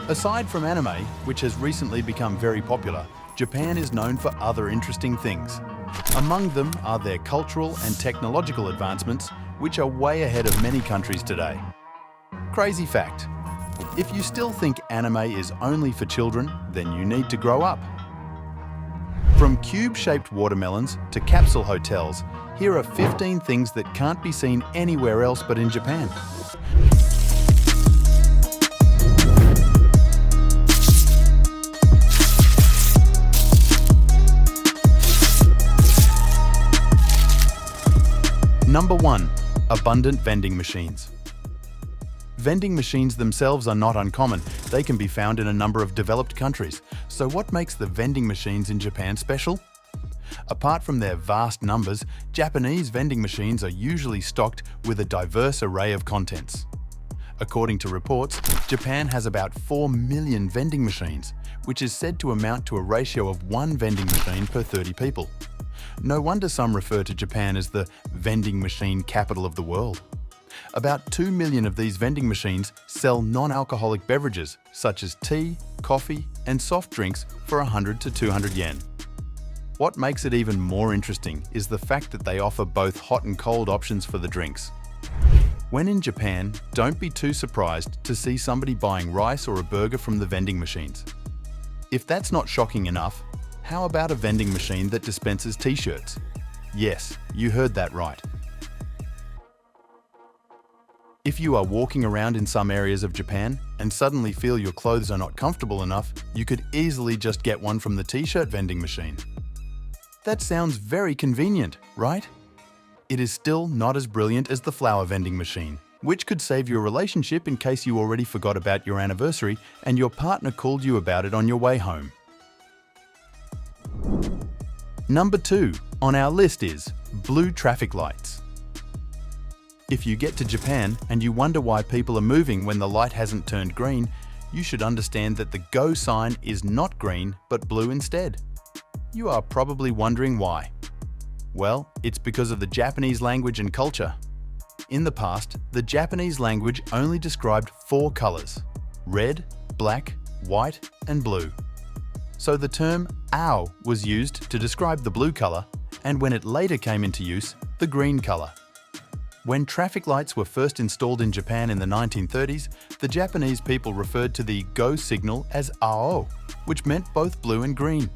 Aside from anime, which has recently become very popular, Japan is known for other interesting things. Among them are their cultural and technological advancements, which are way ahead of many countries today. Crazy fact: if you still think anime is only for children, then you need to grow up. From cube-shaped watermelons to capsule hotels, here are 15 things that can't be seen anywhere else but in Japan. Number 1. Abundant vending machines. Vending machines themselves are not uncommon. They can be found in a number of developed countries. So what makes the vending machines in Japan special? Apart from their vast numbers, Japanese vending machines are usually stocked with a diverse array of contents. According to reports, Japan has about 4 million vending machines, which is said to amount to a ratio of 1 vending machine per 30 people. No wonder some refer to Japan as the vending machine capital of the world. About 2 million of these vending machines sell non-alcoholic beverages such as tea, coffee, and soft drinks for 100 to 200 yen. What makes it even more interesting is the fact that they offer both hot and cold options for the drinks. When in Japan, don't be too surprised to see somebody buying rice or a burger from the vending machines. If that's not shocking enough, how about a vending machine that dispenses t-shirts? Yes, you heard that right. If you are walking around in some areas of Japan and suddenly feel your clothes are not comfortable enough, you could easily just get one from the t-shirt vending machine. That sounds very convenient, right? It is still not as brilliant as the flower vending machine, which could save your relationship in case you already forgot about your anniversary and your partner called you about it on your way home. Number 2 on our list is blue traffic lights. If you get to Japan and you wonder why people are moving when the light hasn't turned green, you should understand that the go sign is not green but blue instead. You are probably wondering why. Well, it's because of the Japanese language and culture. In the past, the Japanese language only described 4 colors: red, black, white, and blue. So the term "ao" was used to describe the blue color, and when it later came into use, the green color. When traffic lights were first installed in Japan in the 1930s, the Japanese people referred to the go signal as "ao," which meant both blue and green.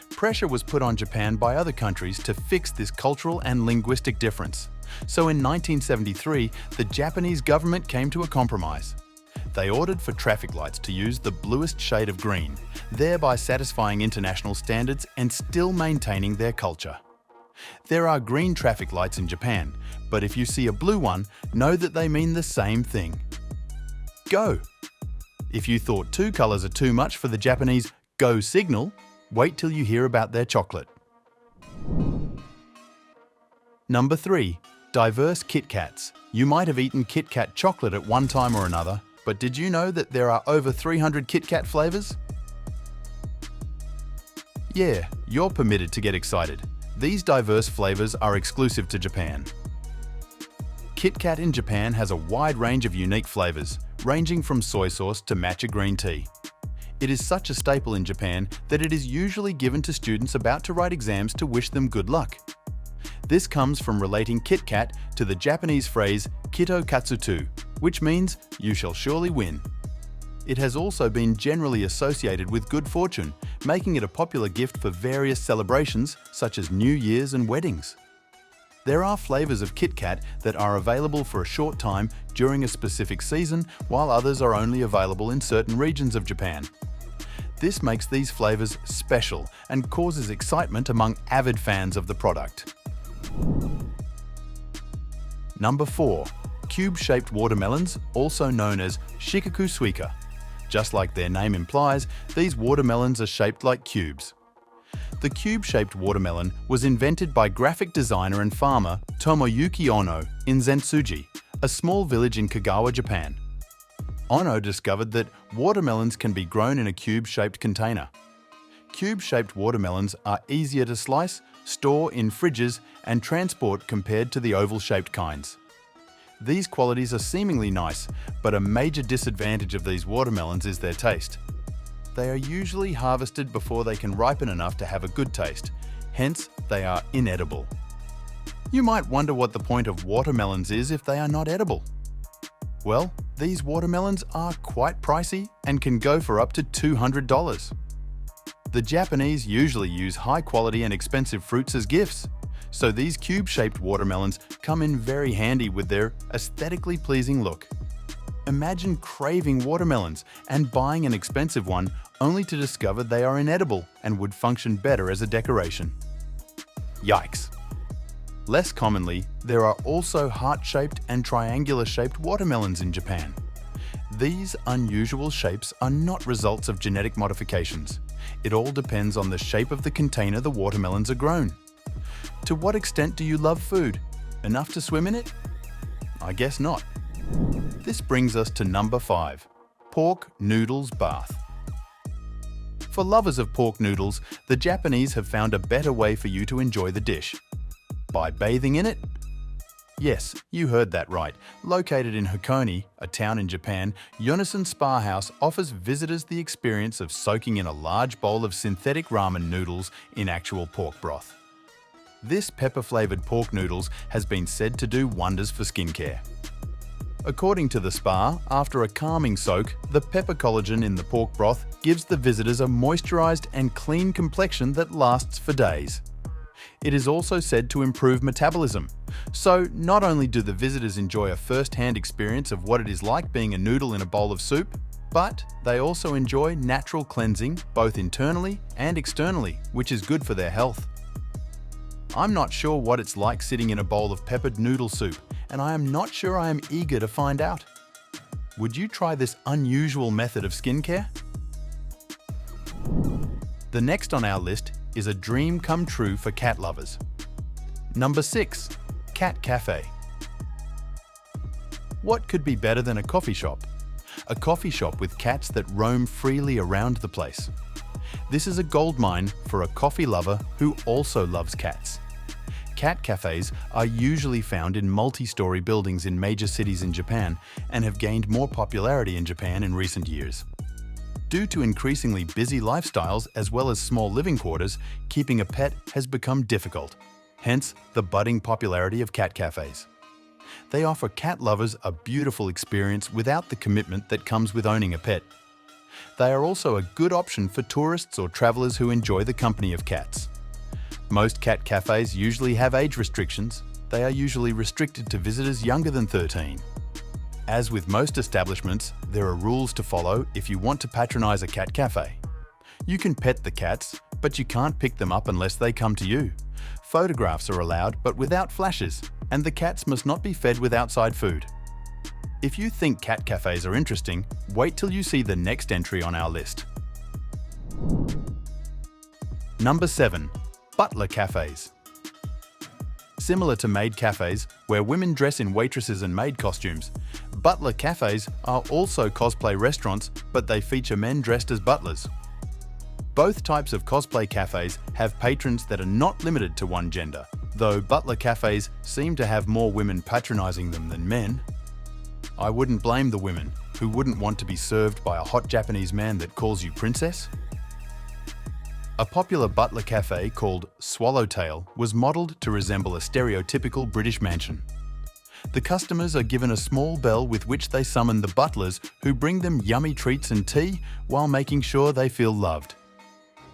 Pressure was put on Japan by other countries to fix this cultural and linguistic difference. So in 1973, the Japanese government came to a compromise. They ordered for traffic lights to use the bluest shade of green, thereby satisfying international standards and still maintaining their culture. There are green traffic lights in Japan, but if you see a blue one, know that they mean the same thing. Go! If you thought 2 colors are too much for the Japanese go signal, wait till you hear about their chocolate. Number 3. Diverse Kit Kats. You might have eaten Kit Kat chocolate at one time or another, but did you know that there are over 300 Kit Kat flavors? Yeah, you're permitted to get excited. These diverse flavors are exclusive to Japan. Kit Kat in Japan has a wide range of unique flavors, ranging from soy sauce to matcha green tea. It is such a staple in Japan that it is usually given to students about to write exams to wish them good luck. This comes from relating Kit Kat to the Japanese phrase "kito katsutu," which means "you shall surely win." It has also been generally associated with good fortune, making it a popular gift for various celebrations such as New Year's and weddings. There are flavors of Kit Kat that are available for a short time during a specific season, while others are only available in certain regions of Japan. This makes these flavors special and causes excitement among avid fans of the product. Number 4. Cube-shaped watermelons, also known as shikaku suika. Just like their name implies, these watermelons are shaped like cubes. The cube-shaped watermelon was invented by graphic designer and farmer Tomoyuki Ono in Zentsuji, a small village in Kagawa, Japan. Ono discovered that watermelons can be grown in a cube-shaped container. Cube-shaped watermelons are easier to slice, store in fridges, and transport compared to the oval-shaped kinds. These qualities are seemingly nice, but a major disadvantage of these watermelons is their taste. They are usually harvested before they can ripen enough to have a good taste, hence they are inedible. You might wonder what the point of watermelons is if they are not edible. Well, these watermelons are quite pricey and can go for up to $200. The Japanese usually use high quality and expensive fruits as gifts, so these cube-shaped watermelons come in very handy with their aesthetically pleasing look. Imagine craving watermelons and buying an expensive one only to discover they are inedible and would function better as a decoration. Yikes! Less commonly, there are also heart-shaped and triangular-shaped watermelons in Japan. These unusual shapes are not results of genetic modifications. It all depends on the shape of the container the watermelons are grown. To what extent do you love food? Enough to swim in it? I guess not. This brings us to number 5, pork noodles bath. For lovers of pork noodles, the Japanese have found a better way for you to enjoy the dish. By bathing in it? Yes, you heard that right. Located in Hakone, a town in Japan, Yonasan Spa House offers visitors the experience of soaking in a large bowl of synthetic ramen noodles in actual pork broth. This pepper-flavored pork noodles has been said to do wonders for skincare. According to the spa, after a calming soak, the pepper collagen in the pork broth gives the visitors a moisturized and clean complexion that lasts for days. It is also said to improve metabolism. So not only do the visitors enjoy a first-hand experience of what it is like being a noodle in a bowl of soup, but they also enjoy natural cleansing both internally and externally, which is good for their health. I'm not sure what it's like sitting in a bowl of peppered noodle soup, and I am not sure I am eager to find out. Would you try this unusual method of skincare? The next on our list is a dream come true for cat lovers. Number 6, Cat Cafe. What could be better than a coffee shop? A coffee shop with cats that roam freely around the place. This is a goldmine for a coffee lover who also loves cats. Cat cafes are usually found in multi-story buildings in major cities in Japan and have gained more popularity in Japan in recent years. Due to increasingly busy lifestyles as well as small living quarters, keeping a pet has become difficult. Hence, the budding popularity of cat cafes. They offer cat lovers a beautiful experience without the commitment that comes with owning a pet. They are also a good option for tourists or travelers who enjoy the company of cats. Most cat cafes usually have age restrictions. They are usually restricted to visitors younger than 13. As with most establishments, there are rules to follow if you want to patronize a cat cafe. You can pet the cats, but you can't pick them up unless they come to you. Photographs are allowed, but without flashes, and the cats must not be fed with outside food. If you think cat cafes are interesting, wait till you see the next entry on our list. Number 7. Butler cafes. Similar to maid cafes, where women dress in waitresses and maid costumes, butler cafes are also cosplay restaurants, but they feature men dressed as butlers. Both types of cosplay cafes have patrons that are not limited to one gender, though butler cafes seem to have more women patronizing them than men. I wouldn't blame the women, who wouldn't want to be served by a hot Japanese man that calls you princess. A popular butler cafe called Swallowtail was modelled to resemble a stereotypical British mansion. The customers are given a small bell with which they summon the butlers who bring them yummy treats and tea while making sure they feel loved.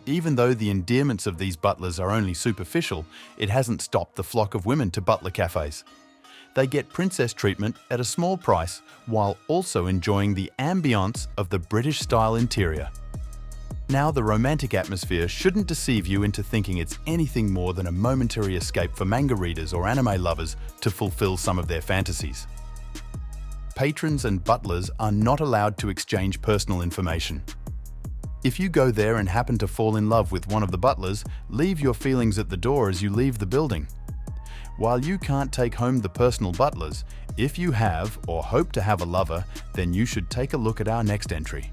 Even though the endearments of these butlers are only superficial, it hasn't stopped the flock of women to butler cafes. They get princess treatment at a small price while also enjoying the ambience of the British-style interior. Now, the romantic atmosphere shouldn't deceive you into thinking it's anything more than a momentary escape for manga readers or anime lovers to fulfill some of their fantasies. Patrons and butlers are not allowed to exchange personal information. If you go there and happen to fall in love with one of the butlers, leave your feelings at the door as you leave the building. While you can't take home the personal butlers, if you have or hope to have a lover, then you should take a look at our next entry.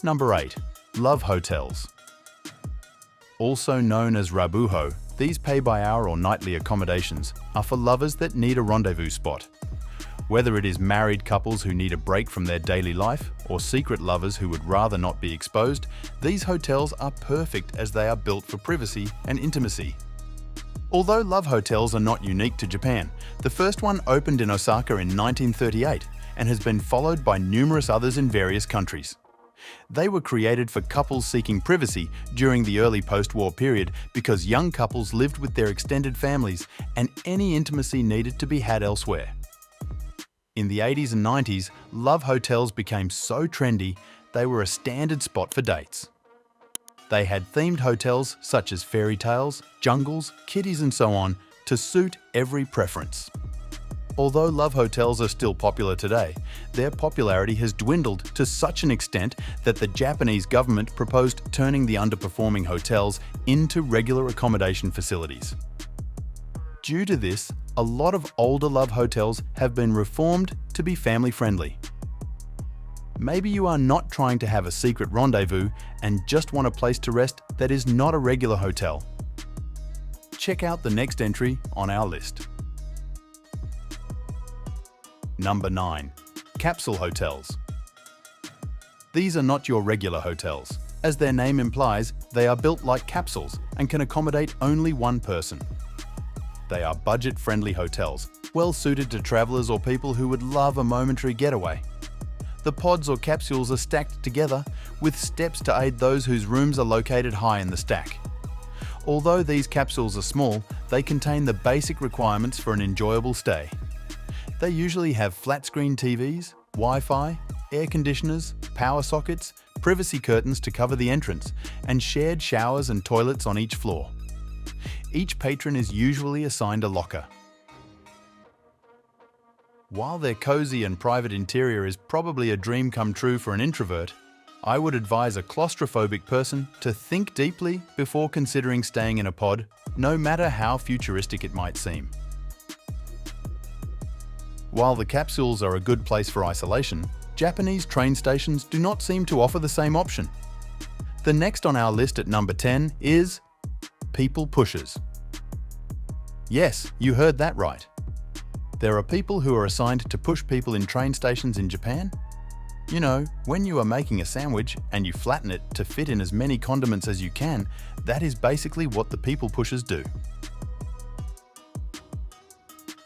Number 8. Love hotels. Also known as Rabuho, These pay-by-hour or nightly accommodations are for lovers that need a rendezvous spot. Whether it is married couples who need a break from their daily life or secret lovers who would rather not be exposed, these hotels are perfect as they are built for privacy and intimacy. Although love hotels are not unique to Japan, the first one opened in Osaka in 1938 and has been followed by numerous others in various countries. They were created for couples seeking privacy during the early post-war period because young couples lived with their extended families and any intimacy needed to be had elsewhere. In the 80s and 90s, love hotels became so trendy, they were a standard spot for dates. They had themed hotels such as fairy tales, jungles, kitties and so on to suit every preference. Although love hotels are still popular today, their popularity has dwindled to such an extent that the Japanese government proposed turning the underperforming hotels into regular accommodation facilities. Due to this, a lot of older love hotels have been reformed to be family-friendly. Maybe you are not trying to have a secret rendezvous and just want a place to rest that is not a regular hotel. Check out the next entry on our list. Number 9. Capsule hotels. These are not your regular hotels. As their name implies, they are built like capsules and can accommodate only one person. They are budget-friendly hotels, well suited to travelers or people who would love a momentary getaway. The pods or capsules are stacked together with steps to aid those whose rooms are located high in the stack. Although these capsules are small, they contain the basic requirements for an enjoyable stay. They usually have flat-screen TVs, Wi-Fi, air conditioners, power sockets, privacy curtains to cover the entrance, and shared showers and toilets on each floor. Each patron is usually assigned a locker. While their cozy and private interior is probably a dream come true for an introvert, I would advise a claustrophobic person to think deeply before considering staying in a pod, no matter how futuristic it might seem. While the capsules are a good place for isolation, Japanese train stations do not seem to offer the same option. The next on our list at number 10 is people pushers. Yes, you heard that right. There are people who are assigned to push people in train stations in Japan. You know, when you are making a sandwich and you flatten it to fit in as many condiments as you can, that is basically what the people pushers do.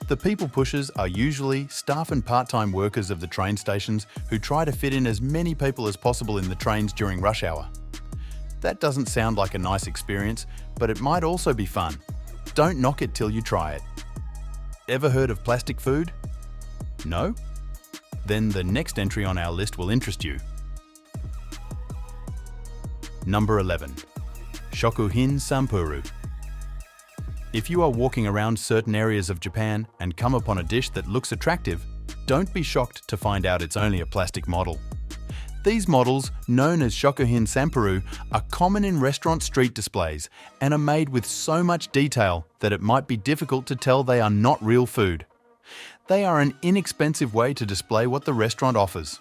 The people pushers are usually staff and part-time workers of the train stations who try to fit in as many people as possible in the trains during rush hour. That doesn't sound like a nice experience, but it might also be fun. Don't knock it till you try it. Ever heard of plastic food? No? Then the next entry on our list will interest you. Number 11. Shokuhin Sampuru. If you are walking around certain areas of Japan and come upon a dish that looks attractive, don't be shocked to find out it's only a plastic model. These models, known as Shokuhin Sampuru, are common in restaurant street displays and are made with so much detail that it might be difficult to tell they are not real food. They are an inexpensive way to display what the restaurant offers.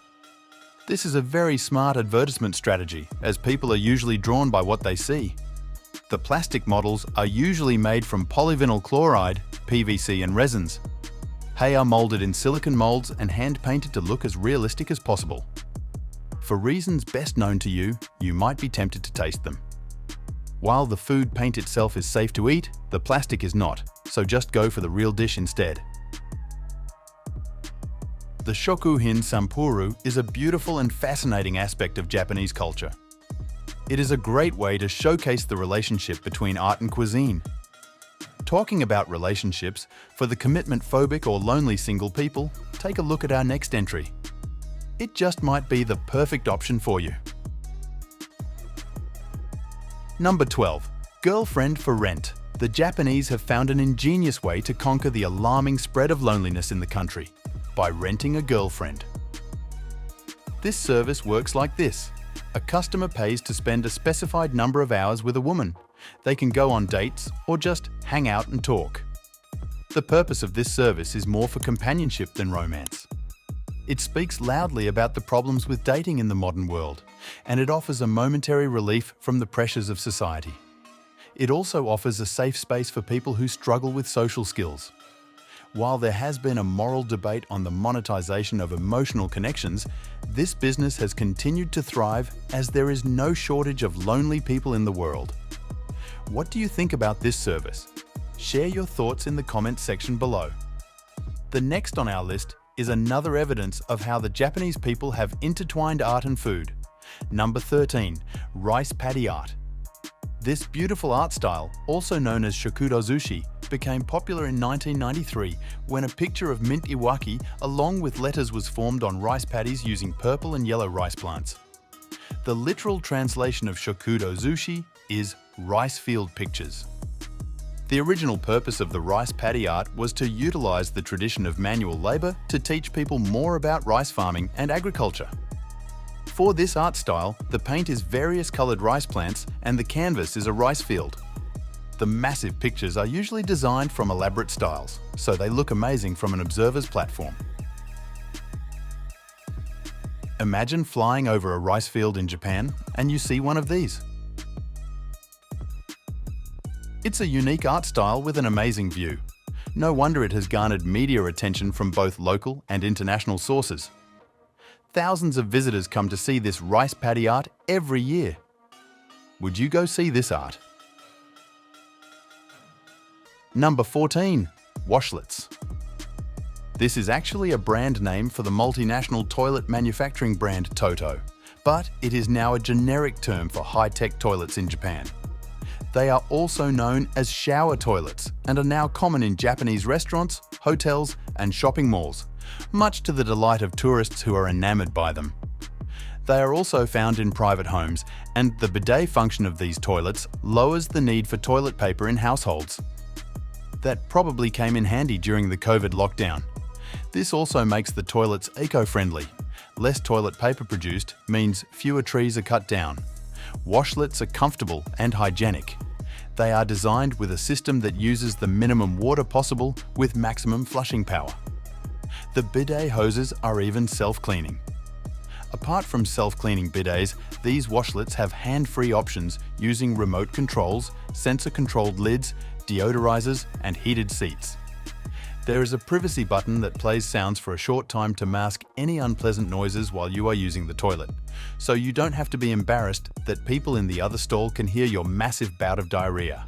This is a very smart advertisement strategy, as people are usually drawn by what they see. The plastic models are usually made from polyvinyl chloride, PVC and resins. They are molded in silicone molds and hand-painted to look as realistic as possible. For reasons best known to you, you might be tempted to taste them. While the food paint itself is safe to eat, the plastic is not, so just go for the real dish instead. The Shokuhin Sampuru is a beautiful and fascinating aspect of Japanese culture. It is a great way to showcase the relationship between art and cuisine. Talking about relationships, for the commitment-phobic or lonely single people, take a look at our next entry. It just might be the perfect option for you. Number 12. Girlfriend for rent. The Japanese have found an ingenious way to conquer the alarming spread of loneliness in the country, by renting a girlfriend. This service works like this. A customer pays to spend a specified number of hours with a woman. They can go on dates or just hang out and talk. The purpose of this service is more for companionship than romance. It speaks loudly about the problems with dating in the modern world, and it offers a momentary relief from the pressures of society. It also offers a safe space for people who struggle with social skills. While there has been a moral debate on the monetization of emotional connections, this business has continued to thrive as there is no shortage of lonely people in the world. What do you think about this service? Share your thoughts in the comments section below. The next on our list is another evidence of how the Japanese people have intertwined art and food. Number 13. Rice paddy art. This beautiful art style, also known as shakudo zushi, became popular in 1993 when a picture of mint iwaki along with letters was formed on rice paddies using purple and yellow rice plants. The literal translation of shakudo zushi is rice field pictures. The original purpose of the rice paddy art was to utilize the tradition of manual labor to teach people more about rice farming and agriculture. For this art style, the paint is various colored rice plants and the canvas is a rice field. The massive pictures are usually designed from elaborate styles, so they look amazing from an observer's platform. Imagine flying over a rice field in Japan and you see one of these. It's a unique art style with an amazing view. No wonder it has garnered media attention from both local and international sources. Thousands of visitors come to see this rice paddy art every year. Would you go see this art? Number 14. Washlets. This is actually a brand name for the multinational toilet manufacturing brand Toto, but it is now a generic term for high-tech toilets in Japan. They are also known as shower toilets and are now common in Japanese restaurants, hotels, and shopping malls, much to the delight of tourists who are enamored by them. They are also found in private homes, and the bidet function of these toilets lowers the need for toilet paper in households. That probably came in handy during the COVID lockdown. This also makes the toilets eco-friendly. Less toilet paper produced means fewer trees are cut down. Washlets are comfortable and hygienic. They are designed with a system that uses the minimum water possible with maximum flushing power. The bidet hoses are even self-cleaning. Apart from self-cleaning bidets, these washlets have hand-free options using remote controls, sensor-controlled lids, deodorizers, and heated seats. There is a privacy button that plays sounds for a short time to mask any unpleasant noises while you are using the toilet, so you don't have to be embarrassed that people in the other stall can hear your massive bout of diarrhea.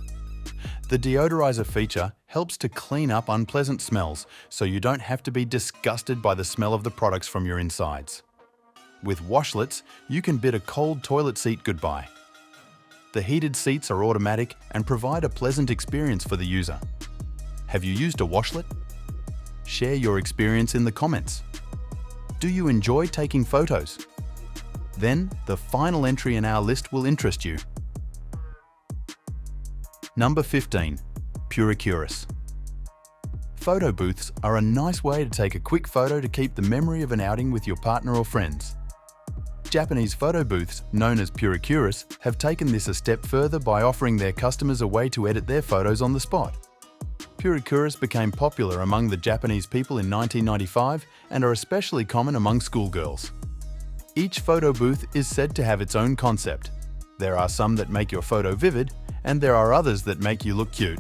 The deodorizer feature helps to clean up unpleasant smells, so you don't have to be disgusted by the smell of the products from your insides. With washlets, you can bid a cold toilet seat goodbye. The heated seats are automatic and provide a pleasant experience for the user. Have you used a washlet? Share your experience in the comments. Do you enjoy taking photos? Then the final entry in our list will interest you. Number 15. Puricurus. Photo booths are a nice way to take a quick photo to keep the memory of an outing with your partner or friends. Japanese photo booths, known as puricurus, have taken this a step further by offering their customers a way to edit their photos on the spot. Puricurus became popular among the Japanese people in 1995 and are especially common among schoolgirls. Each photo booth is said to have its own concept. There are some that make your photo vivid, and there are others that make you look cute.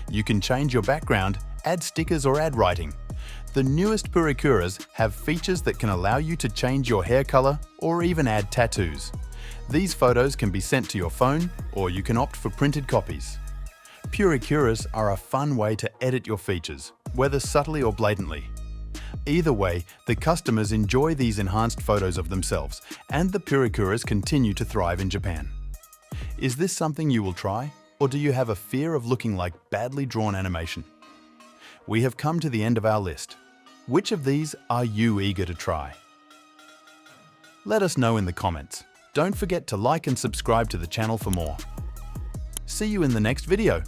You can change your background, add stickers or add writing. The newest puricuras have features that can allow you to change your hair color or even add tattoos. These photos can be sent to your phone, or you can opt for printed copies. Puricuras are a fun way to edit your features, whether subtly or blatantly. Either way, the customers enjoy these enhanced photos of themselves, and the puricuras continue to thrive in Japan. Is this something you will try, or do you have a fear of looking like badly drawn animation? We have come to the end of our list. Which of these are you eager to try? Let us know in the comments. Don't forget to like and subscribe to the channel for more. See you in the next video.